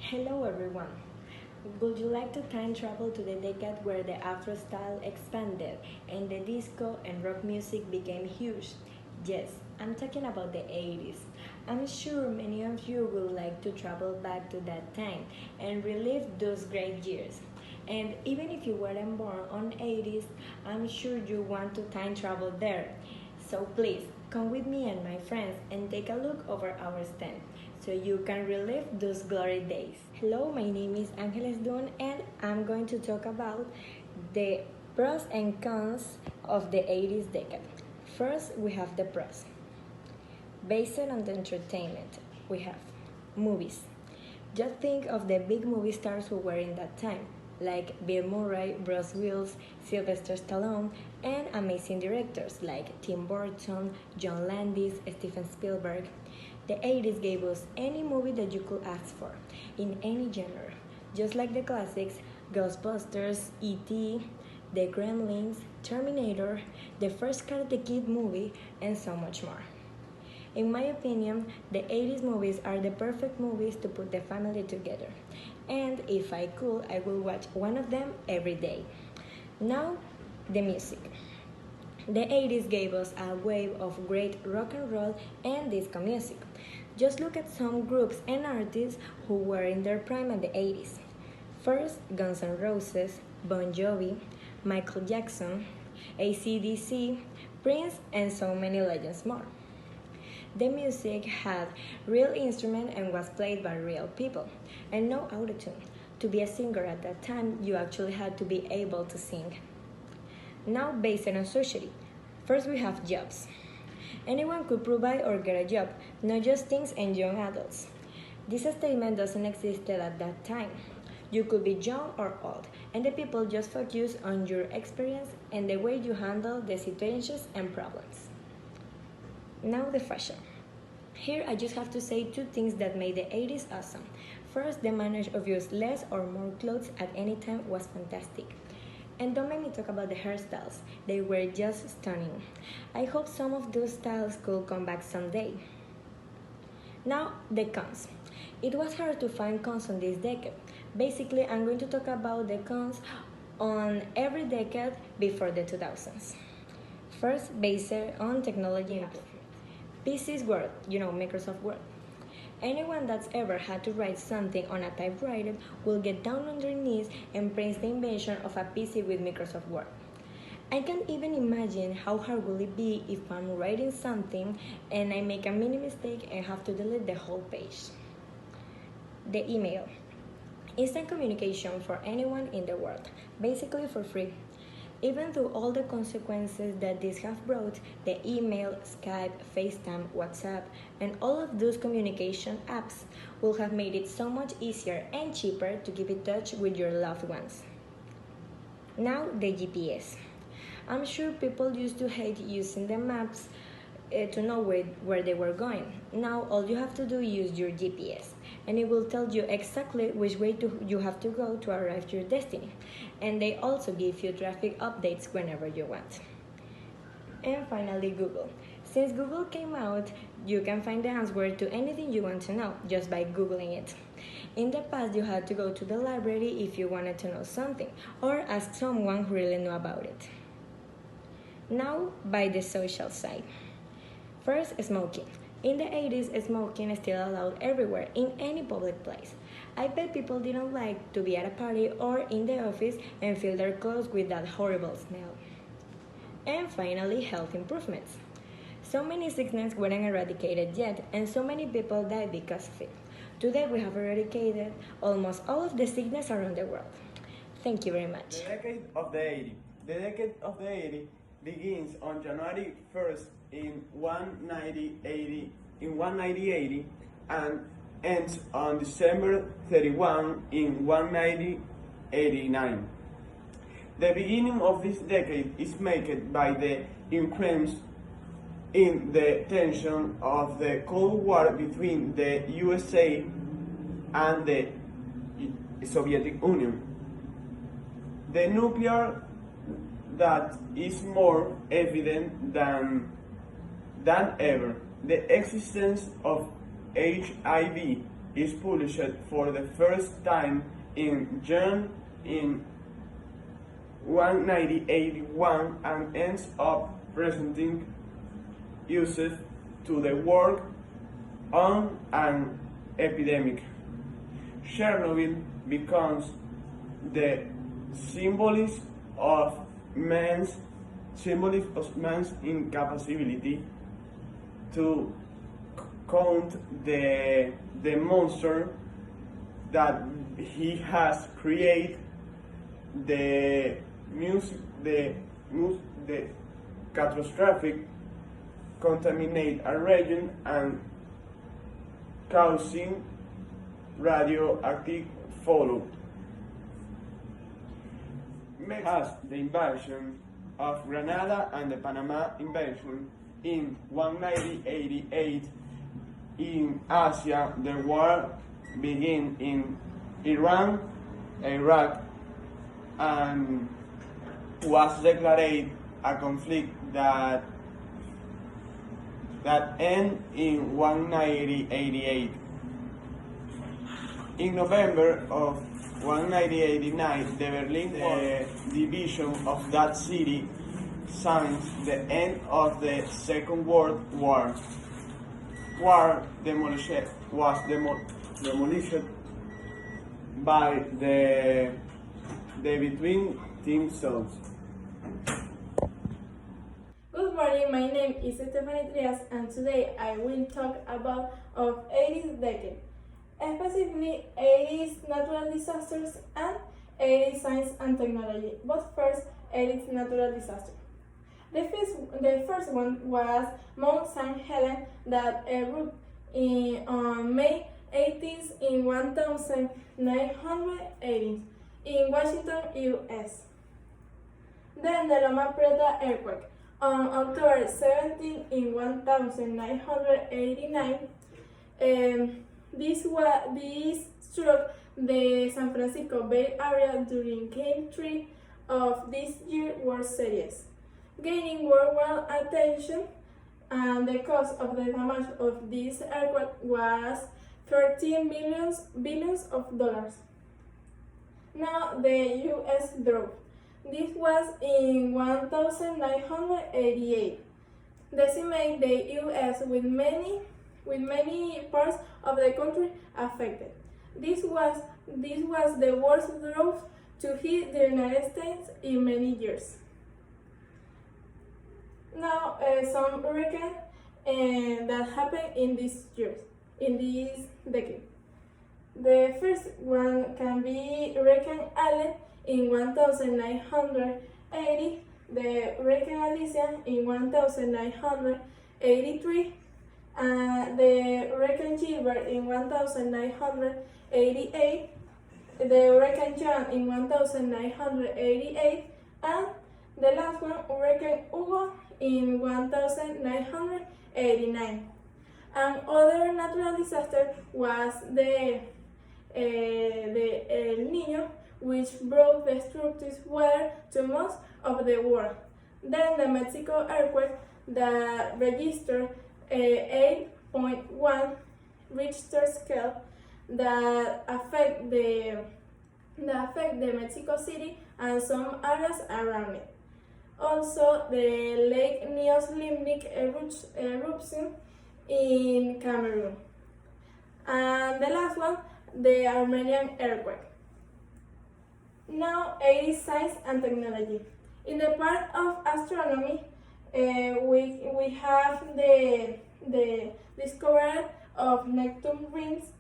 Hello everyone. Would you like to time travel to the decade where the Afro style expanded and the disco and rock music became huge? Yes, I'm talking about the 80s. I'm sure many of you would like to travel back to that time and relive those great years. And even if you weren't born on 80s, I'm sure you want to time travel there. So please, come with me and my friends and take a look over our stand so you can relive those glory days. Hello, my name is Angeles Dun and I'm going to talk about the pros and cons of the 80s decade. First, we have the pros. Based on the entertainment, we have movies. Just think of the big movie stars who were in that time, like Bill Murray, Bruce Willis, Sylvester Stallone, and amazing directors like Tim Burton, John Landis, Steven Spielberg. The 80s gave us any movie that you could ask for, in any genre, just like the classics Ghostbusters, E.T., The Gremlins, Terminator, the first Karate Kid movie, and so much more. In my opinion, the 80s movies are the perfect movies to put the family together. And if I could, I would watch one of them every day. Now, the music. The 80s gave us a wave of great rock and roll and disco music. Just look at some groups and artists who were in their prime in the 80s. First, Guns N' Roses, Bon Jovi, Michael Jackson, AC/DC, Prince, and so many legends more. The music had real instruments and was played by real people, and no autotune. To be a singer at that time, you actually had to be able to sing. Now, based on society, first we have jobs. Anyone could provide or get a job, not just teens and young adults. This statement doesn't exist at that time. You could be young or old, and the people just focus on your experience and the way you handle the situations and problems. Now the fashion. Here I just have to say two things that made the 80s awesome. First, the manner of use less or more clothes at any time was fantastic. And don't make me talk about the hairstyles, they were just stunning. I hope some of those styles could come back someday. Now, the cons. It was hard to find cons on this decade. Basically, I'm going to talk about the cons on every decade before the 2000s. First, based on technology improvement. PCs Word, Microsoft Word. Anyone that's ever had to write something on a typewriter will get down on their knees and praise the invention of a PC with Microsoft Word. I can't even imagine how hard will it be if I'm writing something and I make a mini mistake and have to delete the whole page. The email. Instant communication for anyone in the world, basically for free. Even though all the consequences that this have brought, the email, Skype, FaceTime, WhatsApp, and all of those communication apps will have made it so much easier and cheaper to keep in touch with your loved ones. Now, the GPS. I'm sure people used to hate using the maps to know where they were going. Now, all you have to do is use your GPS, and it will tell you exactly which way you have to go to arrive to your destiny. And they also give you traffic updates whenever you want. And finally, Google. Since Google came out, you can find the answer to anything you want to know just by Googling it. In the past, you had to go to the library if you wanted to know something, or ask someone who really knew about it. Now, by the social side. First, smoking. In the 80s, smoking is still allowed everywhere, in any public place. I bet people didn't like to be at a party or in the office and fill their clothes with that horrible smell. And finally, health improvements. So many sicknesses weren't eradicated yet, and so many people died because of it. Today, we have eradicated almost all of the sickness around the world. Thank you very much. The decade of the 80s. The decade of the 80s begins on January 1st in 1980 and ends on December 31 in 1989. The beginning of this decade is marked by the increase in the tension of the Cold War between the USA and the Soviet Union. The nuclear that is more evident than ever. The existence of HIV is published for the first time in June in 1981 and ends up presenting uses to the work on an epidemic. Chernobyl becomes the symbolism of man's incapability to count the monster that he has created, the catastrophic contaminate a region and causing radioactive fallout. Has the invasion of Granada and the Panama invasion in 1988 in Asia. The war began in Iran, Iraq, and was declared a conflict that ended in 1988. In November of 1989, the Berlin division of that city signs the end of the Second World War. Was demolished by the between team cells. Good morning, my name is Stephanie Trias and today I will talk about of 80's decade, specifically 80's natural disasters and 80's science and technology. But first, 80's natural disaster. The first one was Mount St. Helens that erupted on May 18th in 1980 in Washington, U.S. Then the Loma Prieta earthquake on October 17 in 1989. This struck the San Francisco Bay Area during Game 3 of this year's World Series, gaining worldwide attention, and the cost of the damage of this earthquake was billions of dollars. Now the U.S. drought. This was in 1988. Decimate the U.S. with many parts of the country affected. This was the worst drought to hit the United States in many years. Now some hurricanes that happened in this decade. The first one can be Hurricane Allen in 1980, the Hurricane Alicia in 1983, the Hurricane Gilbert in 1988, the Hurricane John in 1988, and the last one, Hurricane Hugo in 1989. And other natural disaster was the El Niño, which brought destructive weather to most of the world. Then the Mexico earthquake that registered 8.1 Richter scale that affect the Mexico City and some areas around it. Also, the Lake Neoslimic eruption in Cameroon. And the last one, the Armenian earthquake. Now, 80's science and technology. In the part of astronomy, we have the discovery of Neptune rings,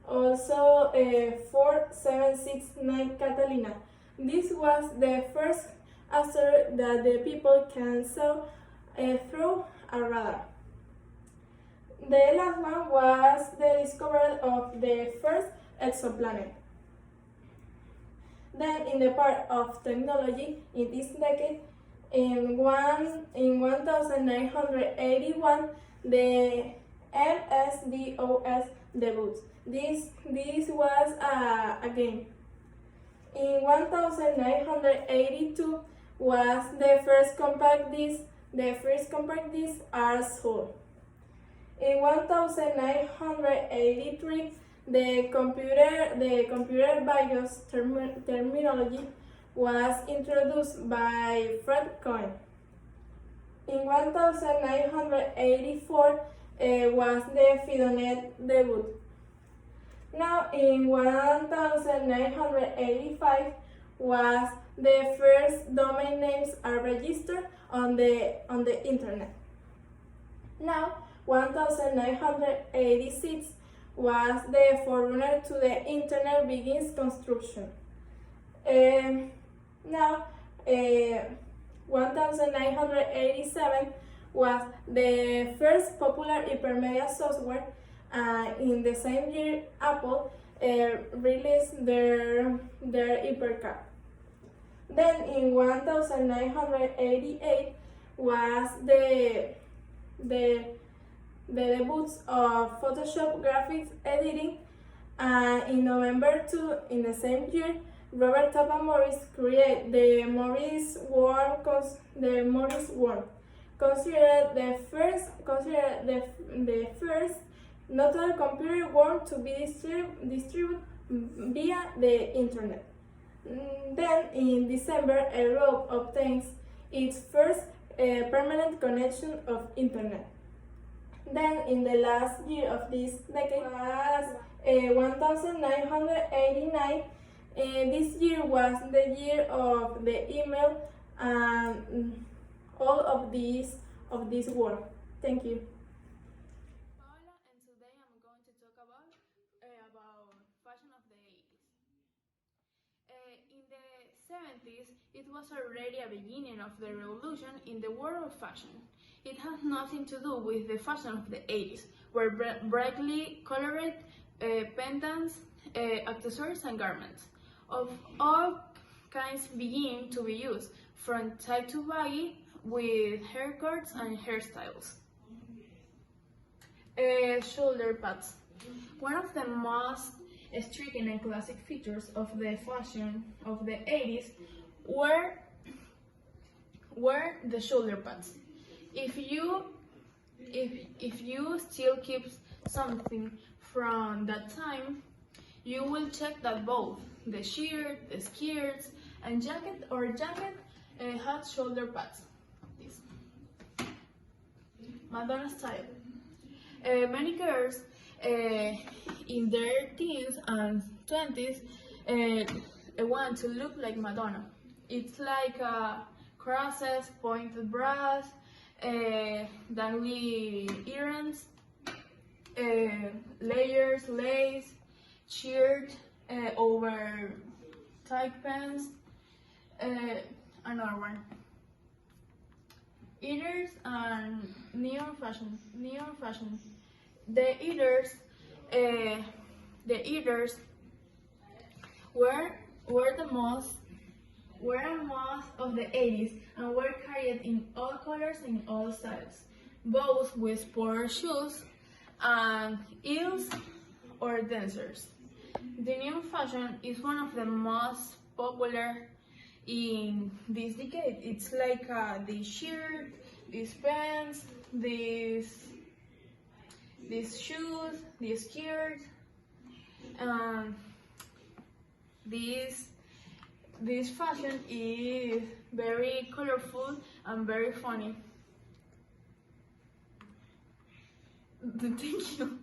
also 4769 Catalina. This was the first asteroid that the people can see through a radar. The last one was the discovery of the first exoplanet. Then, in the part of technology, in this decade, in 1981, the MS-DOS debuts. This was a game. In 1982 was the first compact disc. The first compact disc are sold. In 1983, the computer BIOS terminology was introduced by Fred Cohen. In 1984 was the FidoNet debut. Now in 1985 was the first domain names are registered on the internet. Now 1986 was the forerunner to the internet begins construction. Now 1987 was the first popular hypermedia software. In the same year, Apple released their HyperCard. Then in 1988 was the debut of Photoshop graphics editing. In November 2, in the same year, Robert Tappan Morris created the Morris Worm, considered the first notable computer worm to be distributed via the internet. Then, in December, Europe obtains its first permanent connection of internet. Then, in the last year of this decade, was 1989. This year was the year of the email and all of this work. Thank you. Paola, and today I'm going to talk about fashion of the 80s. In the 70s, it was already a beginning of the revolution in the world of fashion. It has nothing to do with the fashion of the 80s, where brightly colored pendants, accessories, and garments of all kinds begin to be used, from tight to baggy, with haircuts and hairstyles. Shoulder pads. One of the most striking and classic features of the fashion of the 80s were the shoulder pads. If you still keep something from that time, you will check that both the shirt, the skirts, and jacket had shoulder pads. This Madonna style. Many girls in their teens and 20s want to look like Madonna. It's like crosses, pointed bras, dangly earrings, layers, lace, shirt over tight pants, another one. Eaters and neon fashion. The eaters were the most of the 80s and were carried in all colors and all styles, both with sport shoes and heels or dancers. The neon fashion is one of the most popular in this decade. It's like this shirt, these pants, these shoes, this skirt, this fashion is very colorful and very funny. Thank you.